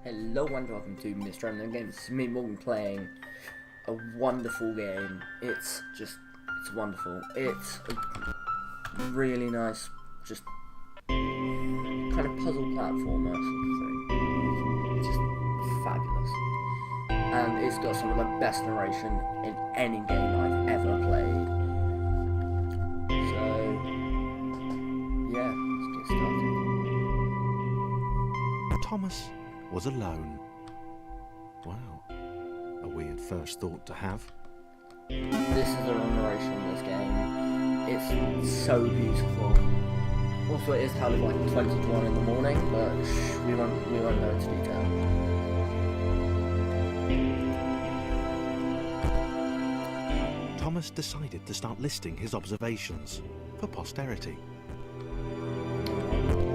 Hello and welcome to MrMnMGamerz. It's me, Morgan, playing a wonderful game. It's wonderful. It's a really nice, just kind of puzzle platformer sort of thing. It's just fabulous. And it's got some of the best narration in any game I've ever played. So, yeah, let's get started. Thomas was alone. Wow, a weird first thought to have. This is the narration in this game. It's so beautiful. Also, it is kind of like 20 to 1 in the morning, but we won't go into detail. Thomas decided to start listing his observations for posterity.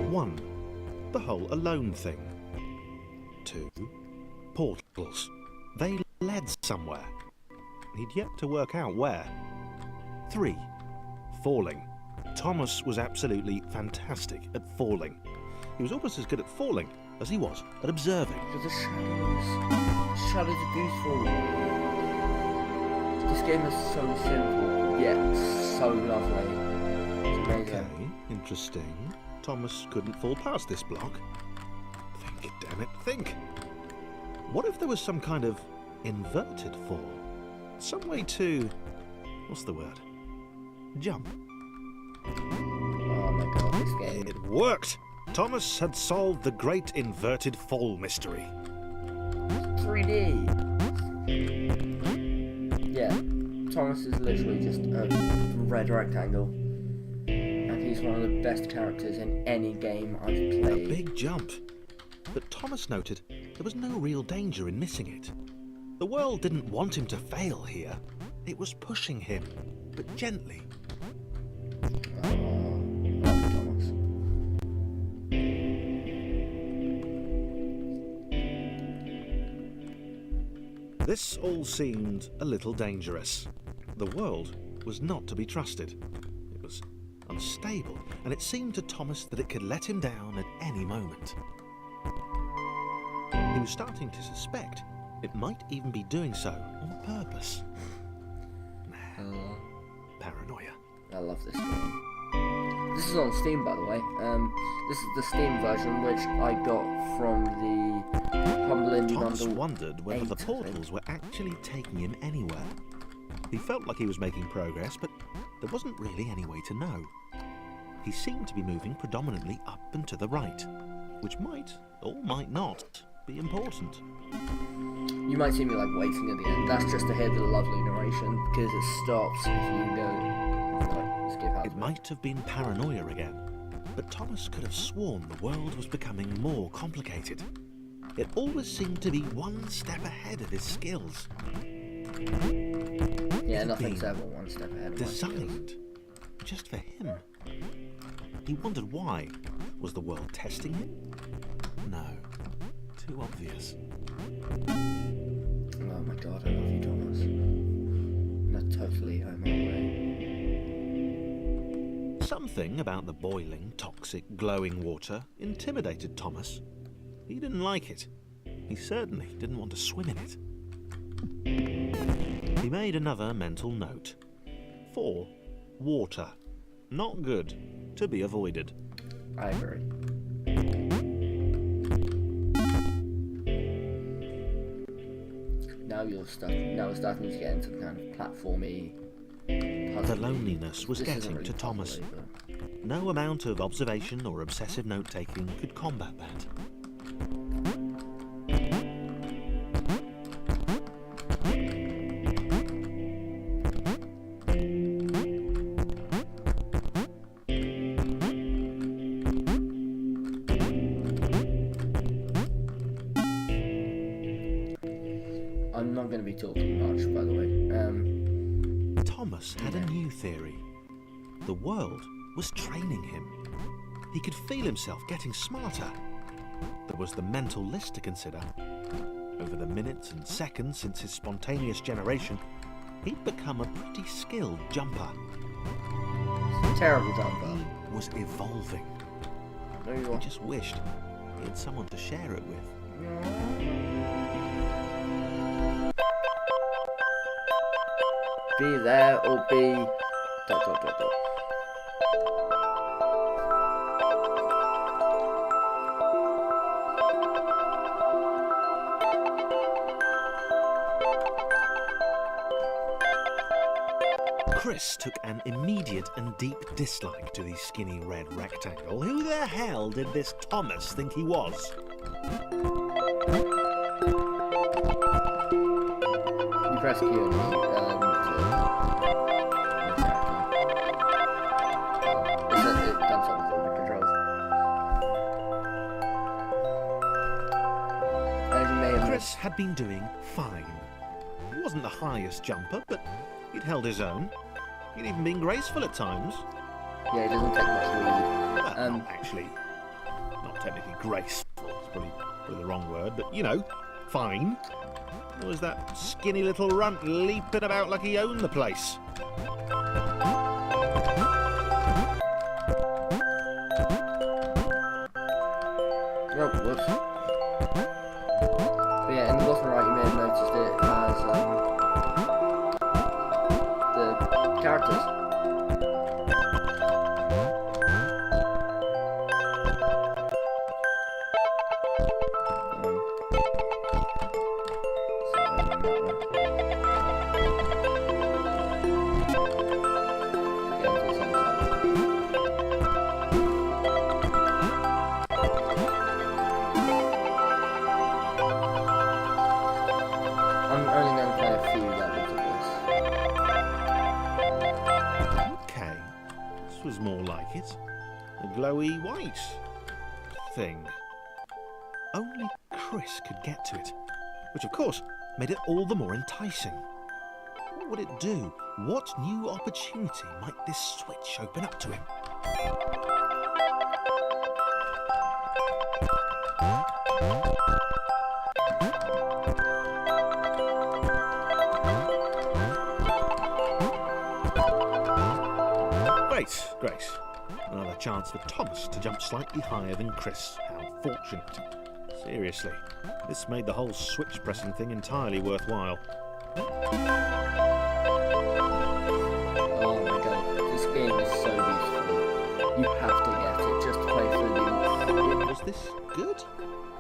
1. The whole alone thing. 2. Portals. They led somewhere. He'd yet to work out where. 3. Falling. Thomas was absolutely fantastic at falling. He was almost as good at falling as he was at observing. For the shadows. Shadows are beautiful. This game is so simple, yet so lovely. It's amazing. Okay, interesting. Thomas couldn't fall past this block. Think, damn it, think. What if there was some kind of inverted fall? Some way to... what's the word? Jump. Oh my god, this game. It worked! Thomas had solved the great inverted fall mystery. 3D. Yeah, Thomas is literally just a red rectangle. And he's one of the best characters in any game I've played. A big jump. But Thomas noted there was no real danger in missing it. The world didn't want him to fail here. It was pushing him, but gently. Thomas. This all seemed a little dangerous. The world was not to be trusted. It was unstable, and it seemed to Thomas that it could let him down at any moment. He was starting to suspect it might even be doing so on purpose. Paranoia. I love this game. This is on Steam, by the way. This is the Steam version, which I got from the Humble Indie Thomas Bundle wondered whether 8, the portals were actually taking him anywhere. He felt like he was making progress, but there wasn't really any way to know. He seemed to be moving predominantly up and to the right, which might, or might not, be important. You might see me like waiting at the end. That's just to hear the lovely narration, because it stops if you go like skip out. It might have been paranoia again, but Thomas could have sworn the world was becoming more complicated. It always seemed to be one step ahead of his skills. Yeah, nothing's ever one step ahead of my skills. Designed just for him. He wondered why. Was the world testing him? No. Too obvious. Oh my god, I love you, Thomas. In a totally homo way. Something about the boiling, toxic, glowing water intimidated Thomas. He didn't like it. He certainly didn't want to swim in it. He made another mental note. 4. Water. Not good. To be avoided. I agree. Now we're starting to get into the kind of platformy puzzle. The loneliness was This isn't getting really to Thomas. puzzly, but No amount of observation or obsessive note-taking could combat that. I'm not going to be talking much, by the way. Thomas had a new theory. The world was training him. He could feel himself getting smarter. There was the mental list to consider. Over the minutes and seconds since his spontaneous generation, he'd become a pretty skilled jumper. Terrible jumper. He was evolving. No, you He are. just wished he had someone to share it with. be there or be... ... Chris took an immediate and deep dislike to the skinny red rectangle. Who the hell did this Thomas think he was? You press Q and it's it done something with the controls. Chris had been doing fine. He wasn't the highest jumper, but he'd held his own. He'd even been graceful at times. Yeah, it doesn't take much lead. Not actually, not technically graceful. It's probably the wrong word, but you know, fine. There was that skinny little runt leaping about like he owned the place. Oh, whoops. But yeah, in the bottom right, you may have noticed it has the characters. I'm only going to play a few levels of this. Okay, this was more like it. A glowy white thing. Only Chris could get to it, which of course made it all the more enticing. What would it do? What new opportunity might this switch open up to him? Grace. Another chance for Thomas to jump slightly higher than Chris. How fortunate. Seriously, this made the whole switch pressing thing entirely worthwhile. Oh my god, this game is so beautiful. You have to get it just to play through the... Was this good?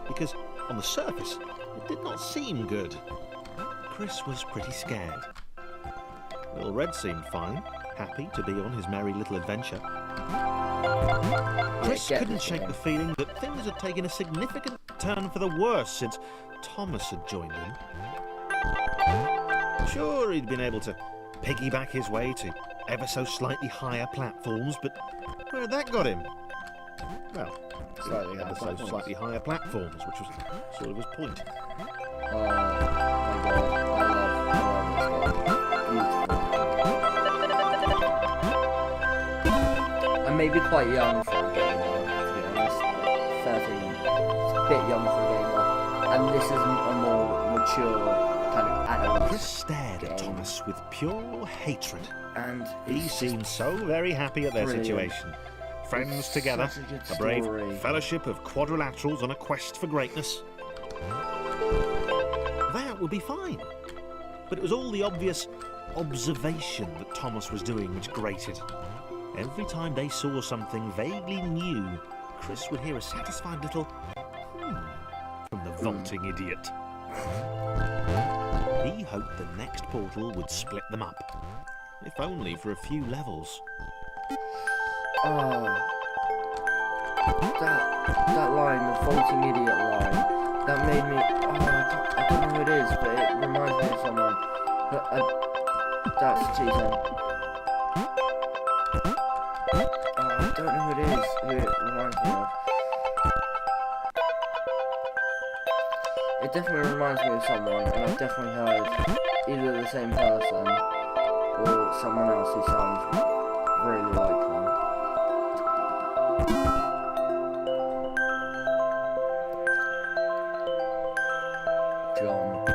Because on the surface, it did not seem good. Chris was pretty scared. Little Red seemed fine. Happy to be on his merry little adventure. Chris couldn't shake the feeling that things had taken a significant turn for the worse since Thomas had joined in. Sure, he'd been able to piggyback his way to ever so slightly higher platforms, but where had that got him? Well, slightly higher platforms, which was sort of his point. Oh my god, I love this game. Beautiful. I may be quite young for a gamer, to be honest. 13. It's a bit young for a gamer. And this is a more mature kind of adult. Chris stared at Thomas with pure hatred. And he seemed so very happy at their situation. Friends together, a brave fellowship of quadrilaterals on a quest for greatness. That would be fine. But it was all the obvious observation that Thomas was doing which grated. Every time they saw something vaguely new, Chris would hear a satisfied little from the vaulting idiot. He hoped the next portal would split them up, if only for a few levels. Oh, that line, the vaulting idiot line, that made me, I don't know who it is, but it reminds me of someone. But that's cheating. I don't know who it is, who it reminds me of. It definitely reminds me of someone, and I've definitely heard either the same person or someone else who sounds really like them.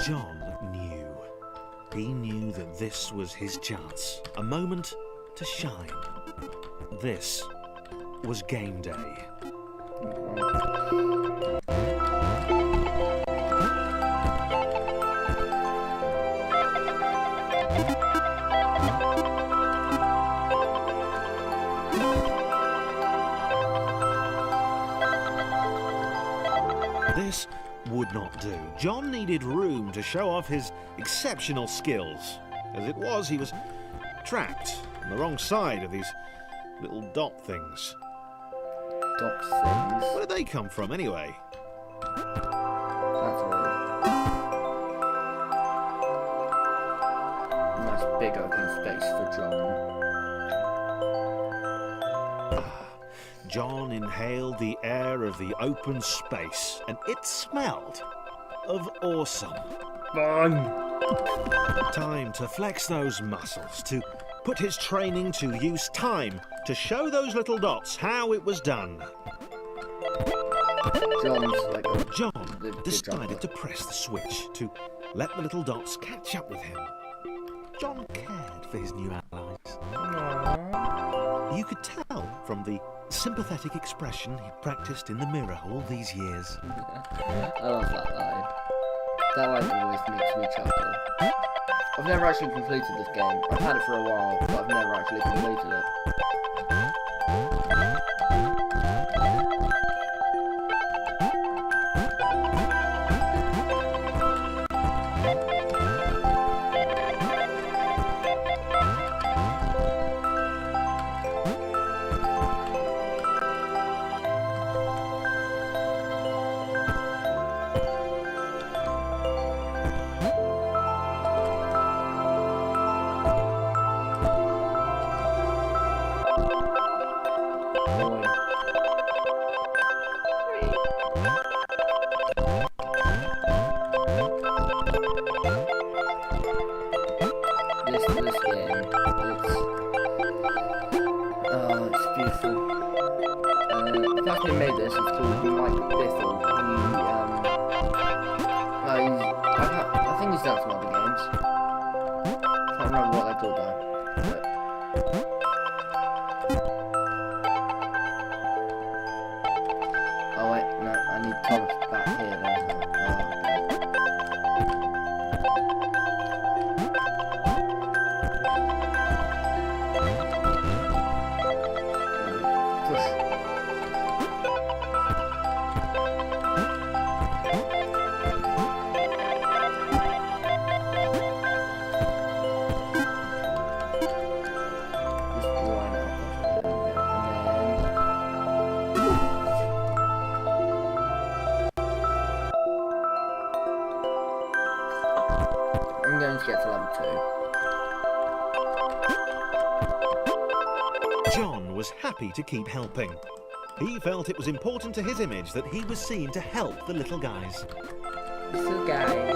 John knew. He knew that this was his chance. A moment to shine. This was game day. This would not do. John needed room to show off his exceptional skills. As it was, he was trapped on the wrong side of these little dot things. Dot things? Where did they come from, anyway? That's weird. Nice big open space for John. John inhaled the air of the open space, and it smelled of awesome. Fun! Time to flex those muscles, to put his training to use, time to show those little dots how it was done. John decided to press the switch to let the little dots catch up with him. John cared for his new allies. Aww. You could tell from the sympathetic expression he practiced in the mirror all these years. I love that line. That line always makes me chuckle. I've never actually completed this game. I've had it for a while, but I've never actually completed it. Get to level 2. John was happy to keep helping. He felt it was important to his image that he was seen to help the little guys. Little guys.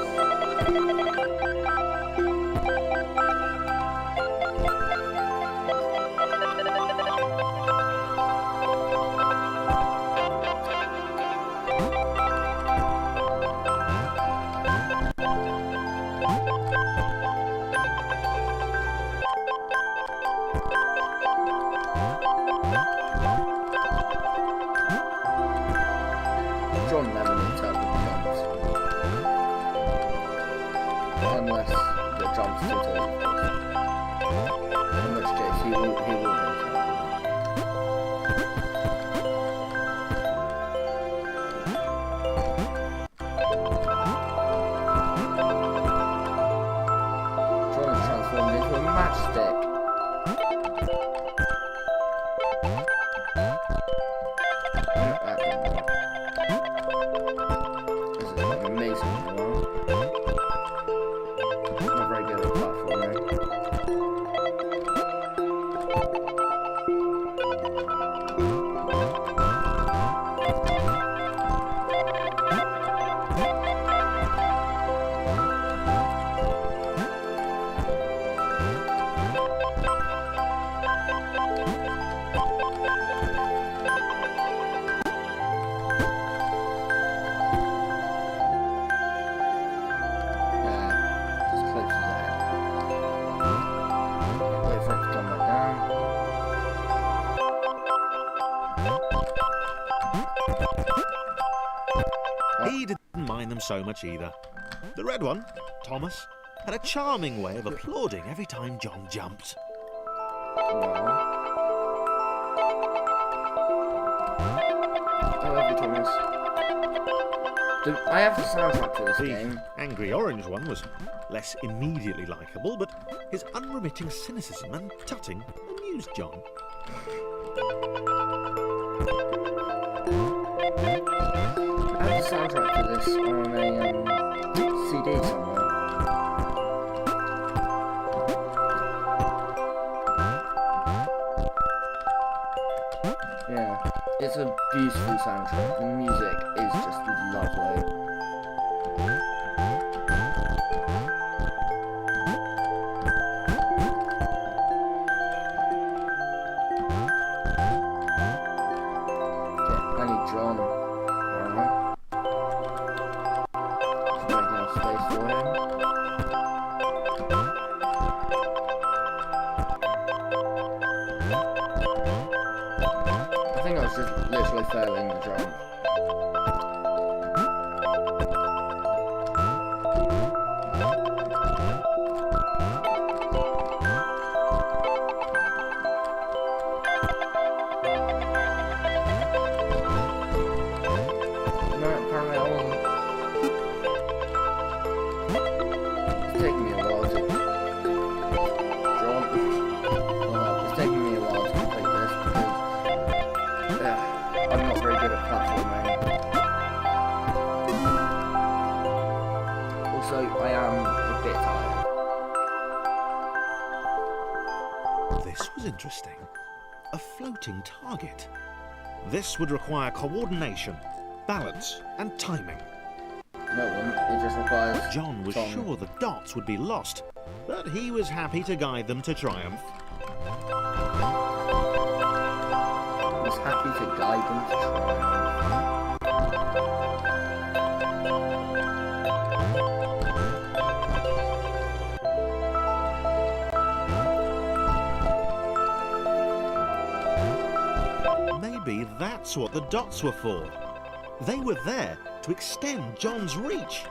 He didn't mind them so much either. The red one, Thomas, had a charming way of applauding every time John jumped. I love you, Thomas. I have the soundtrack to this The game. angry orange one was less immediately likeable, but his unremitting cynicism and tutting amused John. I have the soundtrack to this on a CD somewhere. Yeah, it's a beautiful soundtrack. The music is just lovely. Okay, I need John. Alright. Just making enough space for him. I think I was just literally failing the jump. No, apparently I wasn't. It's taking me a while to jump. Well, it's taking me a while to complete this because I'm not very good at platforming. Also, I am a bit tired. This was interesting. A floating target. This would require coordination, balance, and timing. No one, it just requires John was Tom. sure the dots would be lost, but he was happy to guide them to triumph. I was happy to guide them to triumph. Maybe that's what the dots were for. They were there to extend John's reach,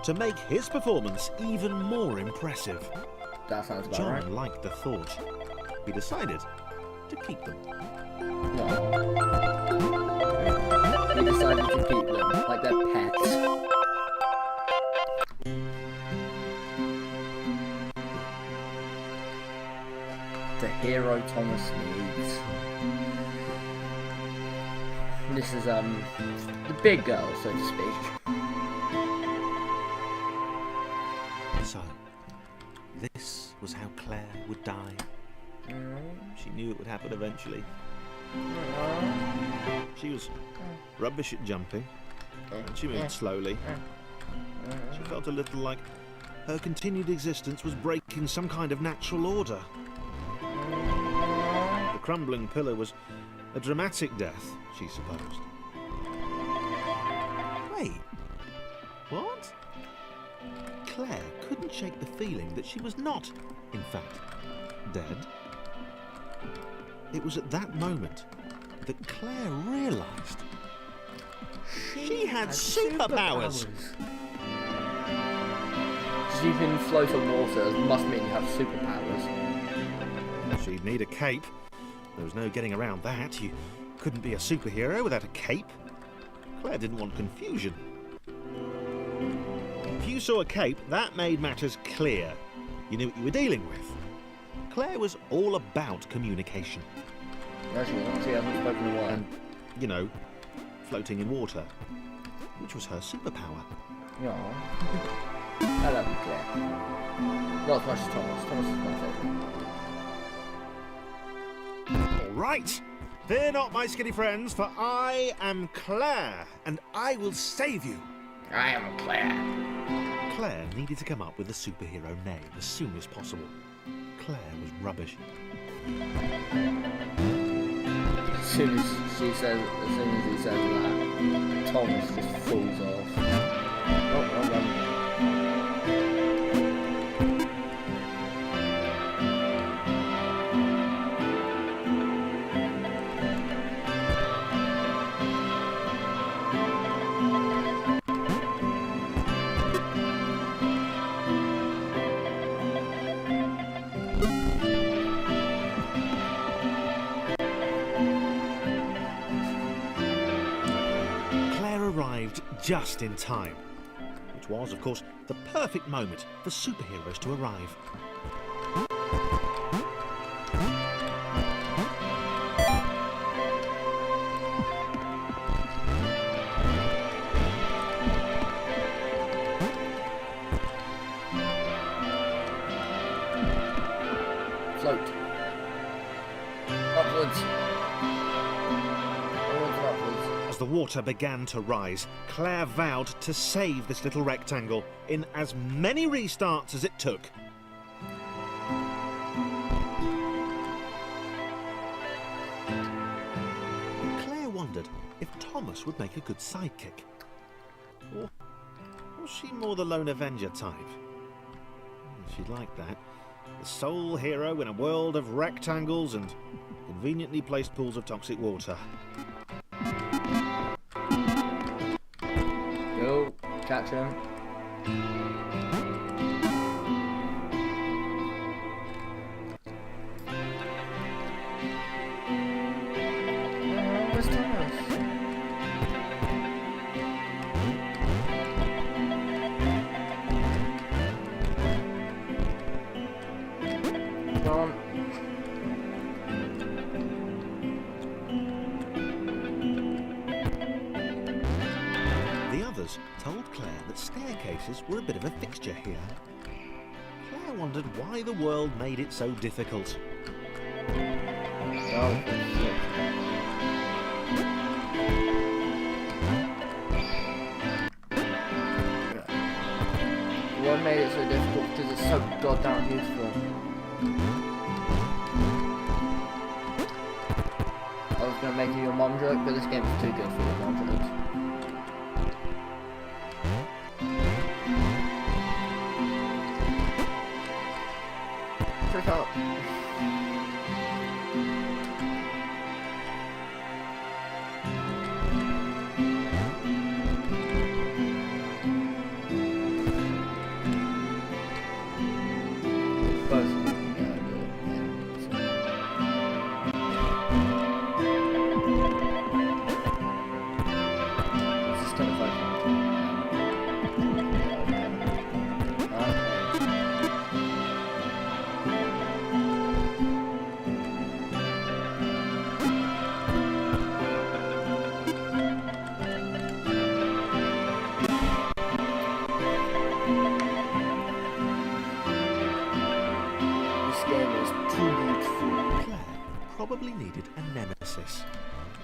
to make his performance even more impressive. That sounds about John right. liked the thought. He decided to keep them. No. We decided to keep them like they're pets. The hero Thomas needs. This is the big girl, so to speak. So, this was how Claire would die. She knew it would happen eventually. She was rubbish at jumping, and she moved slowly. She felt a little like her continued existence was breaking some kind of natural order. The crumbling pillar was a dramatic death, she supposed. Wait, what? Claire couldn't shake the feeling that she was not, in fact, dead. It was at that moment that Claire realised she had superpowers. Just you can float on water must mean you have superpowers. She'd need a cape. There was no getting around that. You couldn't be a superhero without a cape. Claire didn't want confusion. If you saw a cape, that made matters clear. You knew what you were dealing with. Claire was all about communication. Actually, she hasn't spoken a word. And, you know, floating in water, which was her superpower. Yeah. I love you, Claire. Not as much as Thomas. Thomas is my favourite. All right. Fear not, my skinny friends, for I am Claire, and I will save you. I am Claire. Claire needed to come up with a superhero name as soon as possible. Claire was rubbish. As soon as he says that, Thomas just falls off. Oh, just in time. Which was, of course, the perfect moment for superheroes to arrive. Float. Upwards. Onwards and upwards. As the water began to rise, Claire vowed to save this little rectangle in as many restarts as it took. Claire wondered if Thomas would make a good sidekick. Or was she more the lone Avenger type? She'd like that. The sole hero in a world of rectangles and conveniently placed pools of toxic water. Go, catch him. Where's Thomas? Come on. The others told Claire that staircases were a bit of a fixture here. Claire wondered why the world made it so difficult. Oh, shit. What made it so difficult? Because it's so goddamn beautiful. I was gonna make you your mom joke, but this game is too good for your mom jokes. Trick up. Probably needed a nemesis,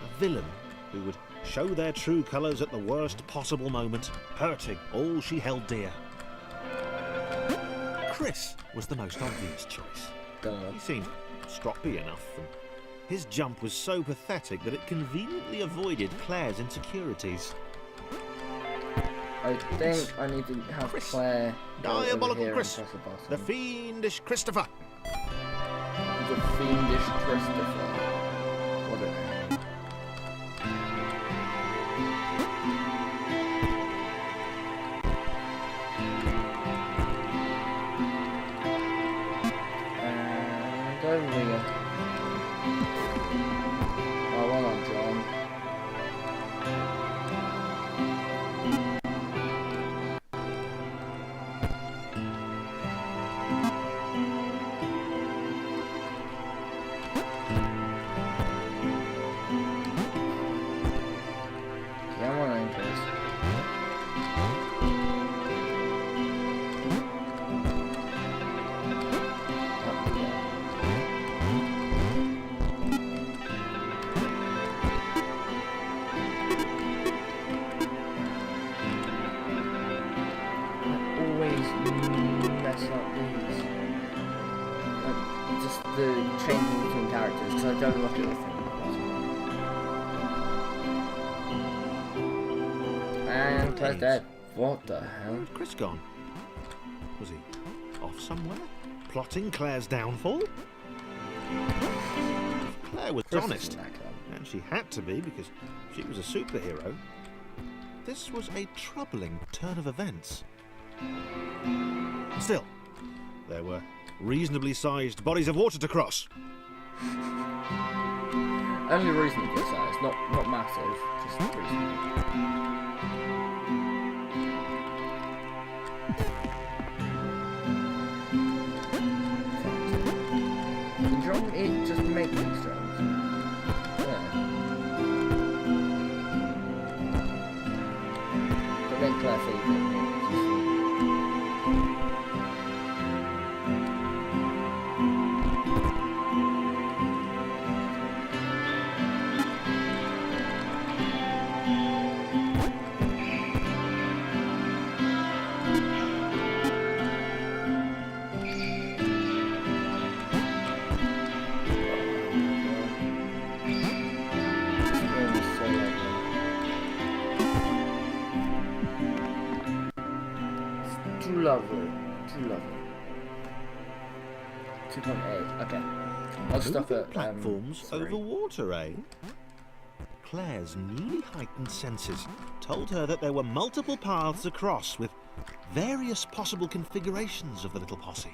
a villain who would show their true colours at the worst possible moment, hurting all she held dear. Chris was the most obvious choice. He seemed stroppy enough, and his jump was so pathetic that it conveniently avoided Claire's insecurities. I think I need to have Chris. Claire go over Diabolical here Chris, and press a button. the fiendish Christopher. The fiendish Christopher. What a name. And over we go. Oh, well done, John. Mess up these. Just the changing between characters, because I don't look at the thing. And Claire's dead. What the hell? Where's Chris gone? Was he off somewhere? Plotting Claire's downfall? Claire was Chris honest, isn't that clever. and she had to be because she was a superhero. This was a troubling turn of events. Still, there were reasonably sized bodies of water to cross. Only reasonably good size, not massive, just reasonable. Can John just make these drones? Yeah. But then Claire feed it. Too lovely. 2.8. Okay. I'll stop Moving at platforms 3. over water, eh? Claire's newly heightened senses told her that there were multiple paths across with various possible configurations of the little posse.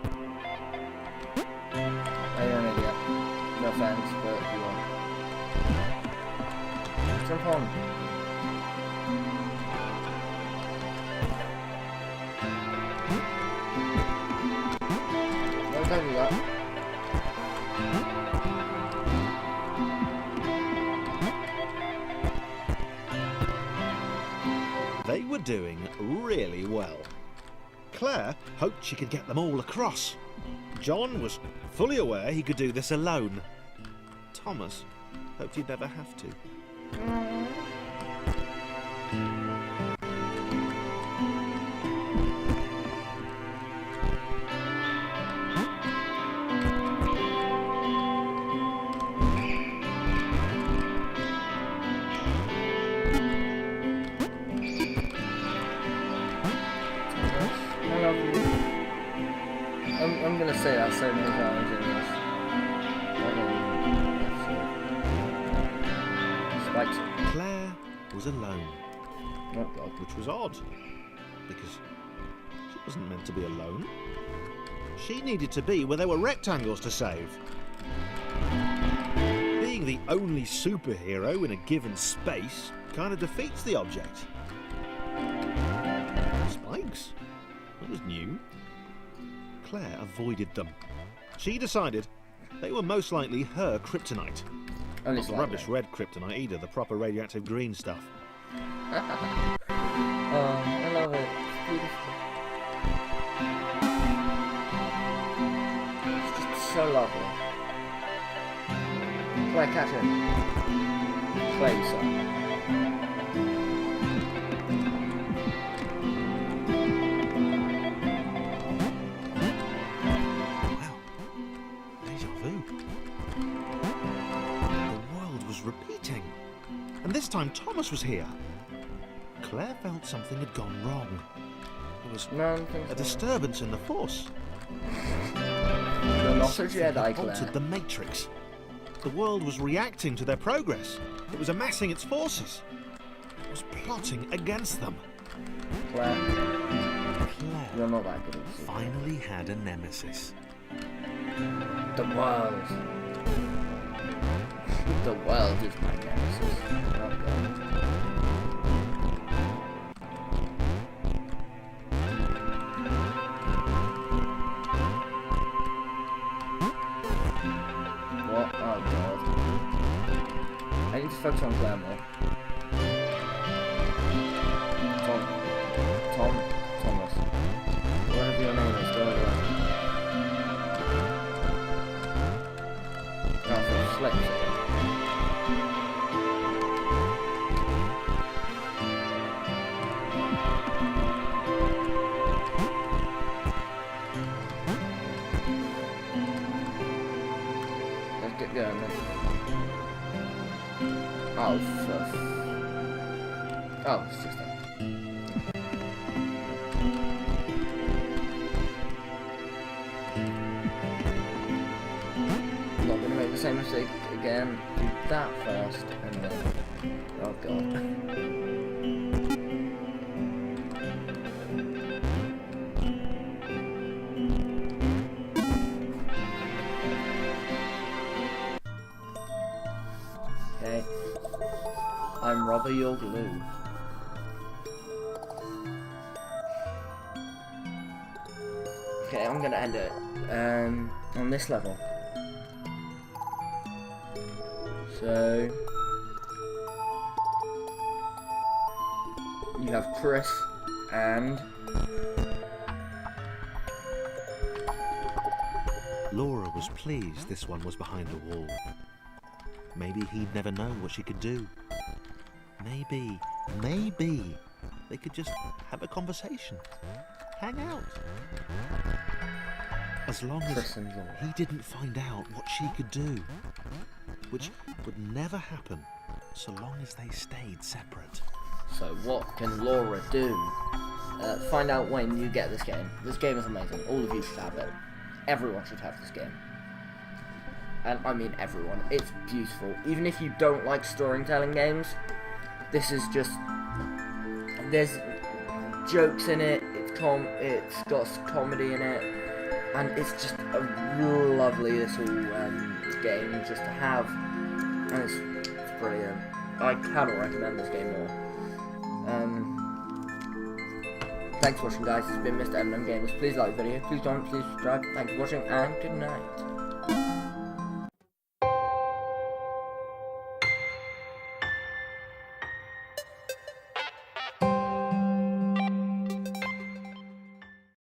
You're an idiot. No offense, but you are. Jump on. No, don't do that. They were doing really well. Claire hoped she could get them all across. John was fully aware he could do this alone. Thomas hoped he'd never have to. I'm gonna say that so many times in this. Spikes. Claire was alone, Oh god. which was odd, because she wasn't meant to be alone. She needed to be where there were rectangles to save. Being the only superhero in a given space kind of defeats the object. Spikes? That was new. Claire avoided them. She decided they were most likely her kryptonite. Only Not the rubbish red kryptonite either, the proper radioactive green stuff. Oh, I love it. It's beautiful. It's just so lovely. Claire, catch him. Clay, son. Wow. Deja vu. The world was repeating. And this time Thomas was here. Claire felt something had gone wrong. There was No, I don't think a so. disturbance in the Force. You're not a Something Jedi, had Claire. altered the Matrix. The world was reacting to their progress. It was amassing its forces. It was plotting against them. Claire, Claire you're not that good at this. finally had a nemesis. The world. The world is my nemesis. Oh, God. What? Oh god. I need to focus on Claire more. Thomas. Whatever your name is, go over there. Oh, for flick's sake. Let's get going then. Oh, fuck. Oh, it's just that. Not gonna make the same mistake again. Do that first, and then. Oh god. Robber your glue. Okay, I'm gonna end it on this level. So you have Chris and Laura was pleased this one was behind a wall. Maybe he'd never know what she could do. Maybe they could just have a conversation. Hang out. As long as he didn't find out what she could do. Which would never happen so long as they stayed separate. So what can Laura do? Find out when you get this game. This game is amazing. All of you should have it. Everyone should have this game. And I mean everyone. It's beautiful. Even if you don't like storytelling games, this is just... There's jokes in it, it's got comedy in it, and it's just a lovely little game just to have, and it's brilliant. I cannot recommend this game more. Thanks for watching, guys. It's been MrMnMGamerz. Please like the video, please comment, please subscribe. Thanks for watching, and good night.